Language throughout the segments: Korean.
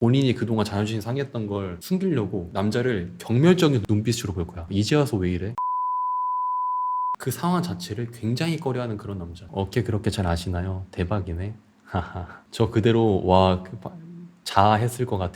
본인이 그동안 자존심이 상했던 걸 숨기려고 남자를 경멸적인 눈빛으로 볼 거야. 이제 와서 왜 이래? 그 상황 자체를 굉장히 꺼려하는 그런 남자. 어깨 그렇게 잘 아시나요? 대박이네. 하하. 저 그대로 자아했을 것 같아요.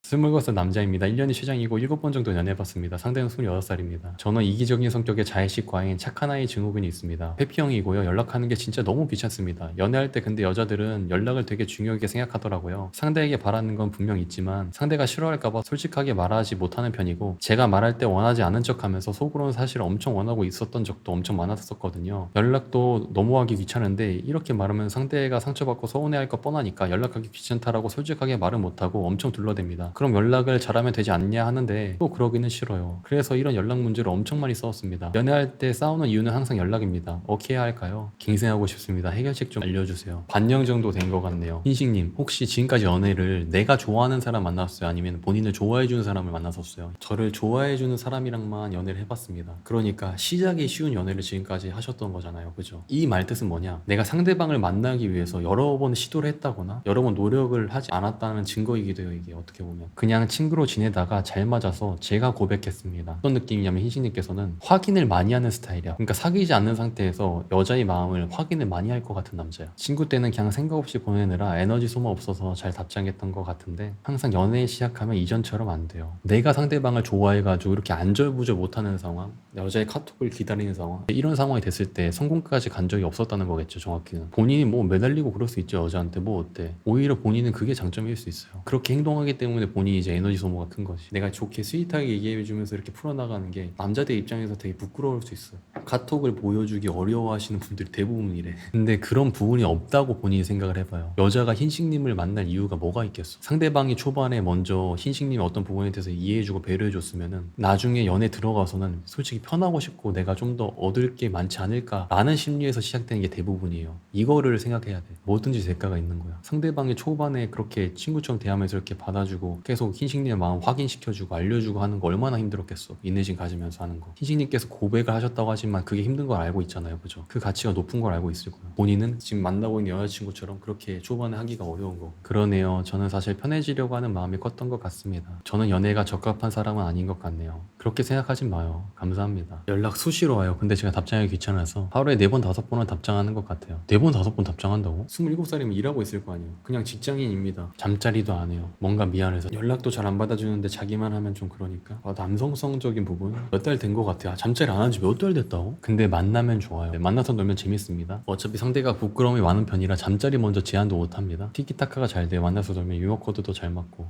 26살 남자입니다. 1년이 최장이고 7번 정도 연애해봤습니다. 상대는 26살입니다. 저는 이기적인 성격의 자의식 과잉 착한 아이 증후군이 있습니다. 회피형이고요. 연락하는 게 진짜 너무 귀찮습니다. 연애할 때 근데 여자들은 연락을 되게 중요하게 생각하더라고요. 상대에게 바라는 건 분명 있지만 상대가 싫어할까봐 솔직하게 말하지 못하는 편이고 제가 말할 때 원하지 않은 척하면서 속으로는 사실 엄청 원하고 있었던 적도 엄청 많았었거든요. 연락도 너무하기 귀찮은데 이렇게 말하면 상대가 상처받고 서운해할 거 뻔하니까 연락하기 귀찮다라고 솔직하게 말을 못하고 엄청 둘러댑니다. 그럼 연락을 잘하면 되지 않냐 하는데 또 그러기는 싫어요. 그래서 이런 연락 문제를 엄청 많이 싸웠습니다. 연애할 때 싸우는 이유는 항상 연락입니다. 어떻게 해야 할까요? 갱생하고 싶습니다. 해결책 좀 알려주세요. 반년 정도 된 것 같네요. 흰식님, 혹시 지금까지 연애를 내가 좋아하는 사람 만났어요? 아니면 본인을 좋아해주는 사람을 만났었어요? 저를 좋아해주는 사람이랑만 연애를 해봤습니다. 그러니까 시작이 쉬운 연애를 지금까지 하셨던 거잖아요. 그죠? 이 말뜻은 뭐냐? 내가 상대방을 만나기 위해서 여러 번 시도를 했다거나 여러 번 노력을 하지 않았다는 증거이기도 해요. 이게 어떻게 보면 그냥 친구로 지내다가 잘 맞아서 제가 고백했습니다. 어떤 느낌이냐면 흰식님께서는 확인을 많이 하는 스타일이야. 그러니까 사귀지 않는 상태에서 여자의 마음을 확인을 많이 할 것 같은 남자야. 친구 때는 그냥 생각 없이 보내느라 에너지 소모 없어서 잘 답장했던 것 같은데 항상 연애 시작하면 이전처럼 안 돼요. 내가 상대방을 좋아해가지고 이렇게 안절부절 못하는 상황, 여자의 카톡을 기다리는 상황, 이런 상황이 됐을 때 성공까지 간 적이 없었다는 거겠죠. 정확히는 본인이 뭐 매달리고 그럴 수 있죠. 여자한테 뭐 어때. 오히려 본인은 그게 장점일 수 있어요. 그렇게 행동하기 때문에 본인이 이제 에너지 소모가 큰 거지. 내가 좋게 스윗하게 얘기해주면서 이렇게 풀어나가는 게 남자들 입장에서 되게 부끄러울 수 있어요. 카톡을 보여주기 어려워하시는 분들이 대부분이래. 근데 그런 부분이 없다고 본인이 생각을 해봐요. 여자가 흰식님을 만날 이유가 뭐가 있겠어. 상대방이 초반에 먼저 흰식님의 어떤 부분에 대해서 이해해주고 배려해줬으면은 나중에 연애 들어가서는 솔직히 편하고 싶고 내가 좀 더 얻을 게 많지 않을까라는 심리에서 시작되는 게 대부분이에요. 이거를 생각해야 돼. 뭐든지 대가가 있는 거야. 상대방이 초반에 그렇게 친구처럼 대하면서 이렇게 받아주고 계속 흰식님의 마음 확인시켜주고 알려주고 하는 거 얼마나 힘들었겠어. 인내심 가지면서 하는 거. 흰식님께서 고백을 하셨다고 하지만 그게 힘든 걸 알고 있잖아요. 그죠? 그 가치가 높은 걸 알고 있을 거예요. 본인은 지금 만나고 있는 여자친구처럼 그렇게 초반에 하기가 어려운 거. 그러네요. 저는 사실 편해지려고 하는 마음이 컸던 것 같습니다. 저는 연애가 적합한 사람은 아닌 것 같네요. 그렇게 생각하진 마요. 감사합니다. 연락 수시로 와요. 근데 제가 답장하기 귀찮아서 하루에 4번 5번은 답장하는 것 같아요. 4번 5번 답장한다고? 27살이면 일하고 있을 거 아니에요. 그냥 직장인입니다. 잠자리도 안 해요. 뭔가 미안해서 연락도 잘 안 받아주는데 자기만 하면 좀 그러니까 남성성적인 부분 몇 달 된 것 같아요. 잠자리 안 한 지 몇 달 됐다고? 근데 만나면 좋아요. 만나서 놀면 재밌습니다. 어차피 상대가 부끄러움이 많은 편이라 잠자리 먼저 제한도 못합니다. 티키타카가 잘 돼요. 만나서 놀면 유머 코드도 잘 맞고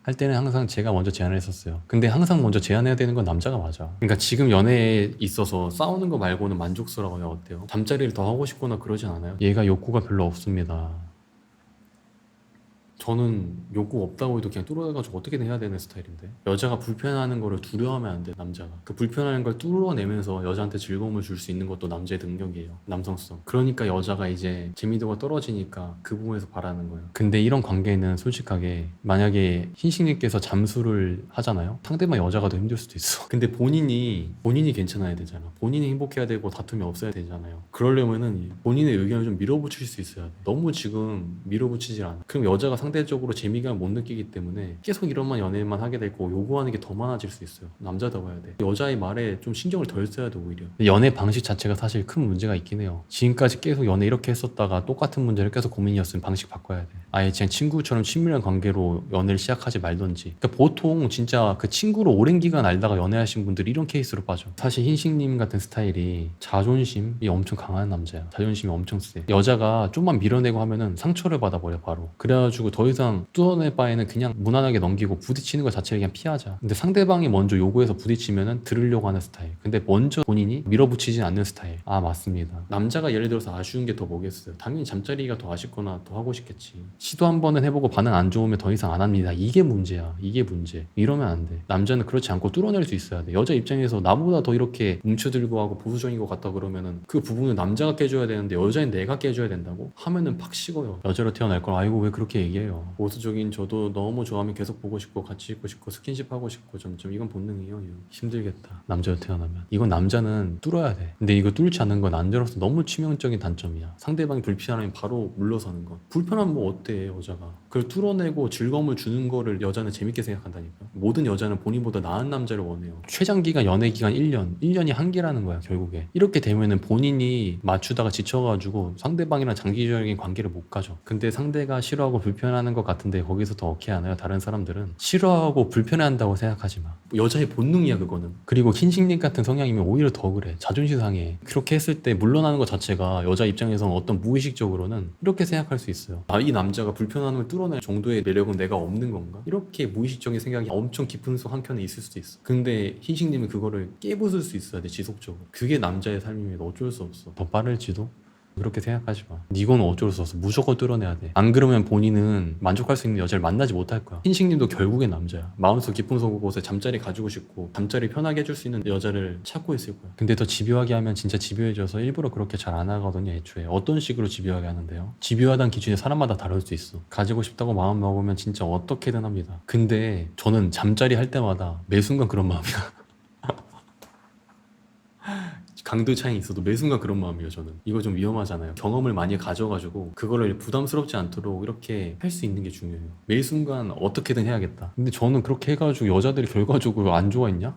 할 때는 항상 제가 먼저 제안을 했었어요. 근데 항상 먼저 제안해야 되는 건 남자가 맞아. 그러니까 지금 연애에 있어서 싸우는 거 말고는 만족스러워요. 어때요? 잠자리를 더 하고 싶거나 그러진 않아요? 얘가 욕구가 별로 없습니다. 저는 욕구 없다고 해도 그냥 뚫어내가지고 어떻게든 해야 되는 스타일인데 여자가 불편해하는 거를 두려워하면 안 돼. 남자가 그 불편한 걸 뚫어내면서 여자한테 즐거움을 줄 수 있는 것도 남자의 능력이에요. 남성성. 그러니까 여자가 이제 재미도가 떨어지니까 그 부분에서 바라는 거예요. 근데 이런 관계는 솔직하게 만약에 흰식님께서 잠수를 하잖아요. 상대방 여자가 더 힘들 수도 있어. 근데 본인이 괜찮아야 되잖아. 본인이 행복해야 되고 다툼이 없어야 되잖아요. 그러려면은 본인의 의견을 좀 밀어붙일 수 있어야 돼. 너무 지금 밀어붙이질 않아. 그럼 여자가 상대적으로 재미감을 못 느끼기 때문에 계속 이런만 연애만 하게 되고 요구하는 게 더 많아질 수 있어요. 남자다워야 돼. 여자의 말에 좀 신경을 덜 써야 돼 오히려. 연애 방식 자체가 사실 큰 문제가 있긴 해요. 지금까지 계속 연애 이렇게 했었다가 똑같은 문제를 계속 고민이었으면 방식 바꿔야 돼. 아예 그냥 친구처럼 친밀한 관계로 연애를 시작하지 말던지. 그러니까 보통 진짜 그 친구로 오랜 기간 알다가 연애하신 분들이 이런 케이스로 빠져. 사실 흰식님 같은 스타일이 자존심이 엄청 강한 남자야. 자존심이 엄청 세. 여자가 좀만 밀어내고 하면은 상처를 받아버려 바로. 그래가지고 더 이상 뚫어낼 바에는 그냥 무난하게 넘기고 부딪히는 것 자체를 그냥 피하자. 근데 상대방이 먼저 요구해서 부딪히면은 들으려고 하는 스타일. 근데 먼저 본인이 밀어붙이진 않는 스타일. 아 맞습니다. 남자가 예를 들어서 아쉬운 게 더 뭐겠어요. 당연히 잠자리가 더 아쉽거나 더 하고 싶겠지. 시도 한 번은 해보고 반응 안 좋으면 더 이상 안 합니다. 이게 문제야. 이게 문제. 이러면 안 돼. 남자는 그렇지 않고 뚫어낼 수 있어야 돼. 여자 입장에서 나보다 더 이렇게 뭉쳐들고 하고 보수적인 것 같다 그러면은 그 부분을 남자가 깨줘야 되는데 여자인 내가 깨줘야 된다고? 하면은 팍 식어요. 여자로 태어날 걸 아이고 왜 그렇게 얘기해요. 싫어요. 보수적인 저도 너무 좋아하면 계속 보고 싶고 같이 있고 싶고 스킨십 하고 싶고 점점 이건 본능이에요. 이거. 힘들겠다. 남자로 태어나면. 이건 남자는 뚫어야 돼. 근데 이거 뚫지 않는 건 남자로서 너무 치명적인 단점이야. 상대방이 불편하면 바로 물러서는 거. 불편하면 뭐 어때 여자가. 그걸 뚫어내고 즐거움을 주는 거를 여자는 재밌게 생각한다니까. 모든 여자는 본인보다 나은 남자를 원해요. 최장기간 연애 기간 1년. 1년이 한계라는 거야 결국에. 이렇게 되면은 본인이 맞추다가 지쳐가지고 상대방이랑 장기적인 관계를 못 가져. 근데 상대가 싫어하고 불편해하는 것 같은데 거기서 더 어케하나요? 다른 사람들은 싫어하고 불편해한다고 생각하지 마. 여자의 본능이야 그거는. 그리고 흰식님 같은 성향이면 오히려 더 그래. 자존심 상해. 그렇게 했을 때 물러나는 것 자체가 여자 입장에서는 어떤 무의식적으로는 이렇게 생각할 수 있어요. 아, 이 남자가 불편함을 뚫어낼 정도의 매력은 내가 없는 건가? 이렇게 무의식적인 생각이 엄청 깊은 속 한켠에 있을 수도 있어. 근데 흰식님은 그거를 깨부술 수 있어야 돼 지속적으로. 그게 남자의 삶이면 어쩔 수 없어. 더 빠를지도? 그렇게 생각하지 마. 이건 어쩔 수 없어. 무조건 뚫어내야 돼. 안 그러면 본인은 만족할 수 있는 여자를 만나지 못할 거야. 흰식님도 결국엔 남자야. 마음속 깊은 곳에 잠자리 가지고 싶고 잠자리 편하게 해줄 수 있는 여자를 찾고 있을 거야. 근데 더 집요하게 하면 진짜 집요해져서 일부러 그렇게 잘 안 하거든요. 애초에. 어떤 식으로 집요하게 하는데요? 집요하다는 기준이 사람마다 다를 수 있어. 가지고 싶다고 마음 먹으면 진짜 어떻게든 합니다. 근데 저는 잠자리 할 때마다 매 순간 그런 마음이야. 강도 차이 있어도 매 순간 그런 마음이에요 저는. 이거 좀 위험하잖아요. 경험을 많이 가져가지고 그거를 부담스럽지 않도록 이렇게 할 수 있는 게 중요해요. 매 순간 어떻게든 해야겠다. 근데 저는 그렇게 해가지고 여자들이 결과적으로 안 좋아했냐?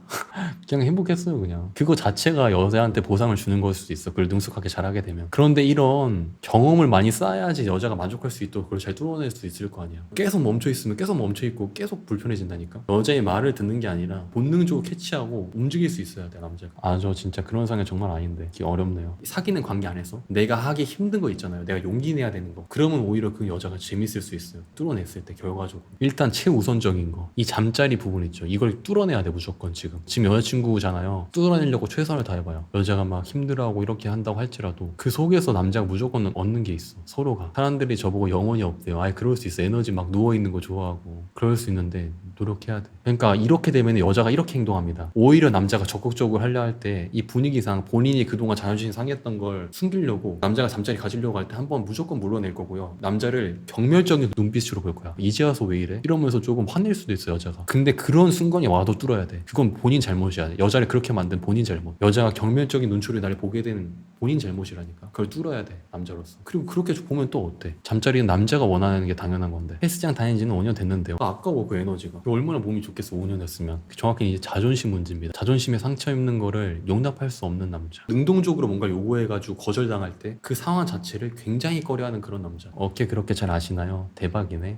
그냥 행복했어요 그냥. 그거 자체가 여자한테 보상을 주는 걸 수도 있어. 그걸 능숙하게 잘하게 되면. 그런데 이런 경험을 많이 쌓아야지 여자가 만족할 수 있도록 그걸 잘 뚫어낼 수 있을 거 아니야. 계속 멈춰있으면 계속 멈춰있고 계속 불편해진다니까. 여자의 말을 듣는 게 아니라 본능적으로 캐치하고 움직일 수 있어야 돼 남자가. 아, 저 진짜 그런 상황 정말 아닌데 이게 어렵네요. 사귀는 관계 안에서 내가 하기 힘든 거 있잖아요. 내가 용기 내야 되는 거. 그러면 오히려 그 여자가 재밌을 수 있어요. 뚫어냈을 때 결과적으로. 일단 최우선적인 거. 이 잠자리 부분 있죠. 이걸 뚫어내야 돼 무조건 지금. 지금 여자친구잖아요. 뚫어내려고 최선을 다해봐요. 여자가 막 힘들어하고 이렇게 한다고 할지라도 그 속에서 남자가 무조건 얻는 게 있어. 서로가. 사람들이 저보고 영혼이 없대요. 아예 그럴 수 있어. 에너지 막 누워있는 거 좋아하고. 그럴 수 있는데 노력해야 돼. 그러니까 이렇게 되면 여자가 이렇게 행동합니다. 오히려 남자가 적극적으로 하려 할 때 이 분위기상 본인이 그동안 자존심 상했던 걸 숨기려고 남자가 잠자리 가지려고 할 때 한번 무조건 물러낼 거고요. 남자를 경멸적인 눈빛으로 볼 거야. 이제 와서 왜 이래? 이러면서 조금 화낼 수도 있어 여자가. 근데 그런 순간이 와도 뚫어야 돼. 그건 본인 잘못이야. 여자를 그렇게 만든 본인 잘못. 여자가 경멸적인 눈초리 나를 보게 되는 본인 잘못이라니까. 그걸 뚫어야 돼 남자로서. 그리고 그렇게 보면 또 어때? 잠자리는 남자가 원하는 게 당연한 건데 헬스장 다닌 지는 5년 됐는데요. 아까워 그 에너지가. 얼마나 몸이 좋겠어 5년 했으면. 정확히 이제 자존심 문제입니다. 자존심에 상처 입는 거를 용납할 수 없는 남자. 능동적으로 뭔가 요구해가지고 거절당할 때 그 상황 자체를 굉장히 꺼려하는 그런 남자. 어깨 그렇게 잘 아시나요? 대박이네.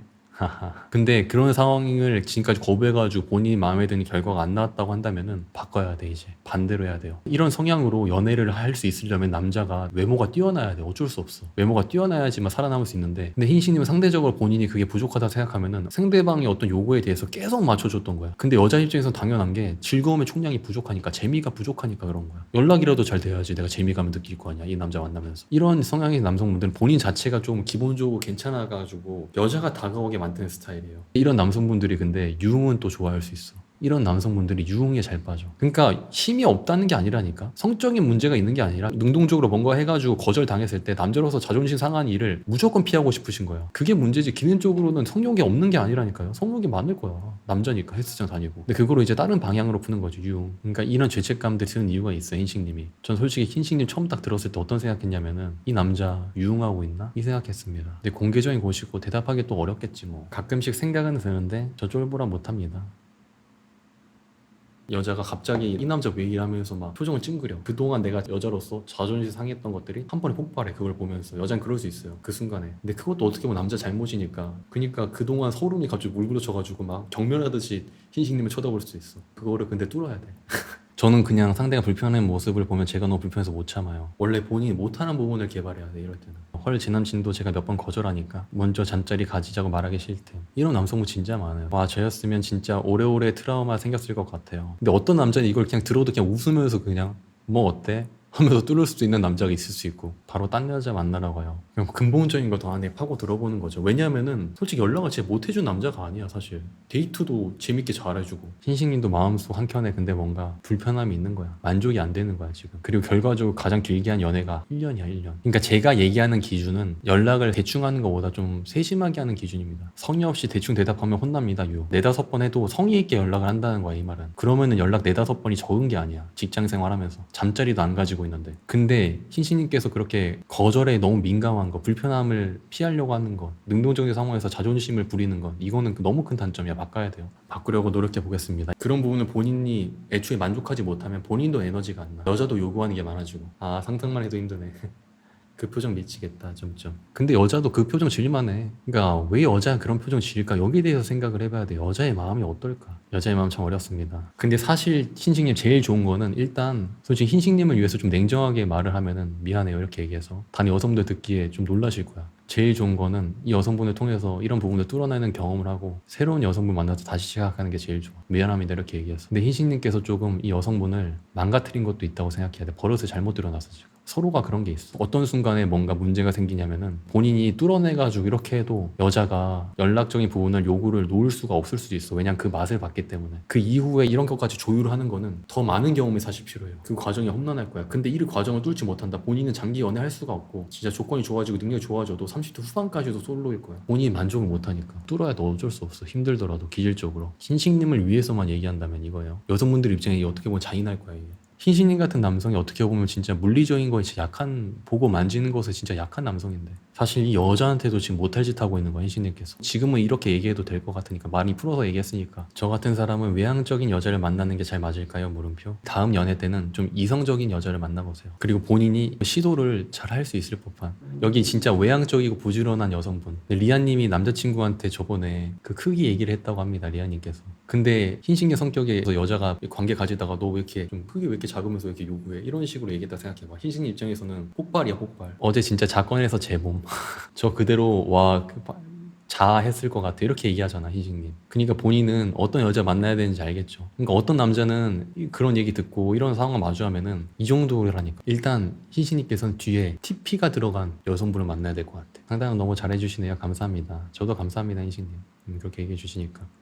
근데 그런 상황을 지금까지 거부해가지고 본인이 마음에 드는 결과가 안 나왔다고 한다면은 바꿔야 돼. 이제 반대로 해야 돼요. 이런 성향으로 연애를 할 수 있으려면 남자가 외모가 뛰어나야 돼. 어쩔 수 없어. 외모가 뛰어나야지만 살아남을 수 있는데, 근데 흰신님은 상대적으로 본인이 그게 부족하다 생각하면은 상대방의 어떤 요구에 대해서 계속 맞춰줬던 거야. 근데 여자 입장에서 당연한 게 즐거움의 총량이 부족하니까, 재미가 부족하니까 그런 거야. 연락이라도 잘 돼야지 내가 재미감을 느낄 거 아니야, 이 남자 만나면서. 이런 성향의 남성분들은 본인 자체가 좀 기본적으로 괜찮아가지고 여자가 다가오게 만드는 스타일이에요. 이런 남성분들이 근데 유흥은 또 좋아할 수 있어. 이런 남성분들이 유흥에 잘 빠져. 그러니까 힘이 없다는 게 아니라니까. 성적인 문제가 있는 게 아니라 능동적으로 뭔가 해가지고 거절당했을 때 남자로서 자존심 상한 일을 무조건 피하고 싶으신 거예요. 그게 문제지. 기능적으로는 성욕이 없는 게 아니라니까요. 성욕이 많을 거야. 남자니까 헬스장 다니고. 근데 그거를 이제 다른 방향으로 푸는 거죠. 유흥. 그러니까 이런 죄책감들 드는 이유가 있어요. 흰식님이. 전 솔직히 흰식님 처음 딱 들었을 때 어떤 생각했냐면은, 이 남자 유흥하고 있나? 이 생각했습니다. 근데 공개적인 곳이고 대답하기 또 어렵겠지 뭐. 가끔씩 생각은 드는데 저 쫄보라 못합니다. 여자가 갑자기 이 남자 왜 이러면서 막 표정을 찡그려. 그동안 내가 여자로서 자존심 상했던 것들이 한 번에 폭발해. 그걸 보면서. 여자는 그럴 수 있어요, 그 순간에. 근데 그것도 어떻게 보면 남자 잘못이니까. 그러니까 그동안 소름이 갑자기 물그러쳐가지고 막 경멸하듯이 흰식님을 쳐다볼 수 있어. 그거를 근데 뚫어야 돼. 저는 그냥 상대가 불편한 모습을 보면 제가 너무 불편해서 못 참아요. 원래 본인이 못하는 부분을 개발해야 돼, 이럴 때는. 헐, 제 남친도 제가 몇 번 거절하니까 먼저 잠자리 가지자고 말하기 싫대. 이런 남성분 진짜 많아요. 와, 저였으면 진짜 오래오래 트라우마 생겼을 것 같아요. 근데 어떤 남자는 이걸 그냥 들어도 그냥 웃으면서 그냥 뭐 어때? 하면서 뚫을 수도 있는 남자가 있을 수 있고 바로 딴 여자 만나라고 해요. 그냥 근본적인 거 더 안에 파고 들어보는 거죠. 왜냐하면은 솔직히 연락을 진짜 못 해준 남자가 아니야 사실. 데이트도 재밌게 잘해주고 신식님도 마음속 한켠에 근데 뭔가 불편함이 있는 거야. 만족이 안 되는 거야 지금. 그리고 결과적으로 가장 길게 한 연애가 1년이야 1년. 그러니까 제가 얘기하는 기준은 연락을 대충 하는 것보다 좀 세심하게 하는 기준입니다. 성의 없이 대충 대답하면 혼납니다. 유. 4-5번 해도 성의 있게 연락을 한다는 거야 이 말은. 그러면은 연락 4-5번이 적은 게 아니야. 직장 생활하면서 잠자리도 안 가지고 있는데. 근데 신신님께서 그렇게 거절에 너무 민감한 거, 불편함을 피하려고 하는 것, 능동적인 상황에서 자존심을 부리는 것, 이거는 너무 큰 단점이야. 바꿔야 돼요. 바꾸려고 노력해 보겠습니다. 그런 부분을 본인이 애초에 만족하지 못하면 본인도 에너지가 안 나. 여자도 요구하는 게 많아지고. 아, 상상만 해도 힘드네. 그 표정 미치겠다 점점. 근데 여자도 그 표정 지을만해. 그러니까 왜 여자가 그런 표정 지을까, 여기에 대해서 생각을 해봐야 돼. 여자의 마음이 어떨까. 여자의 마음 참 어렵습니다. 근데 사실 흰식님 제일 좋은 거는 일단 솔직히 흰식님을 위해서 좀 냉정하게 말을 하면은 미안해요 이렇게 얘기해서 다른 여성분들 듣기에 좀 놀라실 거야. 제일 좋은 거는 이 여성분을 통해서 이런 부분을 뚫어내는 경험을 하고 새로운 여성분 만나서 다시 시작하는 게 제일 좋아. 미안합니다 이렇게 얘기해서. 근데 흰식님께서 조금 이 여성분을 망가뜨린 것도 있다고 생각해야 돼. 버릇을 잘못 들여놨어 지금. 서로가 그런 게 있어. 어떤 순간에 뭔가 문제가 생기냐면은 본인이 뚫어내가지고 이렇게 해도 여자가 연락적인 부분을 요구를 놓을 수가 없을 수도 있어. 왜냐면 그 맛을 봤기 때문에. 그 이후에 이런 것까지 조율을 하는 거는 더 많은 경험이 사실 필요해요. 그 과정이 험난할 거야. 근데 이 과정을 뚫지 못한다. 본인은 장기 연애할 수가 없고 진짜 조건이 좋아지고 능력이 좋아져도 30대 후반까지도 솔로일 거야. 본인이 만족을 못하니까. 뚫어야 돼. 어쩔 수 없어. 힘들더라도 기질적으로. 흰식님을 위해서만 얘기한다면 이거예요. 여성분들 입장에 이게 어떻게 보면 잔인할 거야 이게. 흰신님 같은 남성이 어떻게 보면 진짜 물리적인 거에 진짜 약한, 보고 만지는 것에 진짜 약한 남성인데 사실 이 여자한테도 지금 못할 짓 하고 있는 거야 흰신님께서. 지금은 이렇게 얘기해도 될 것 같으니까 많이 풀어서 얘기했으니까. 저 같은 사람은 외향적인 여자를 만나는 게 잘 맞을까요? 물음표. 다음 연애 때는 좀 이성적인 여자를 만나보세요. 그리고 본인이 시도를 잘 할 수 있을 법한, 여기 진짜 외향적이고 부지런한 여성분. 리아님이 남자친구한테 저번에 그 크기 얘기를 했다고 합니다 리아님께서. 근데 흰신의 성격에 여자가 관계 가지다가 너 왜 이렇게 좀 크기 왜 이렇게 작으면서 이렇게 요구해? 이런 식으로 얘기했다 생각해봐. 흰신 입장에서는 폭발이야 폭발. 어제 진짜 자건에서 제 몸 저 그대로 와 자했을 것 같아 이렇게 얘기하잖아 흰식님. 그러니까 본인은 어떤 여자 만나야 되는지 알겠죠. 그러니까 어떤 남자는 그런 얘기 듣고 이런 상황을 마주하면은 이 정도라니까. 일단 흰식님께서는 뒤에 TP가 들어간 여성분을 만나야 될 것 같아. 상담은 너무 잘해주시네요. 감사합니다. 저도 감사합니다 흰식님. 그렇게 얘기해 주시니까.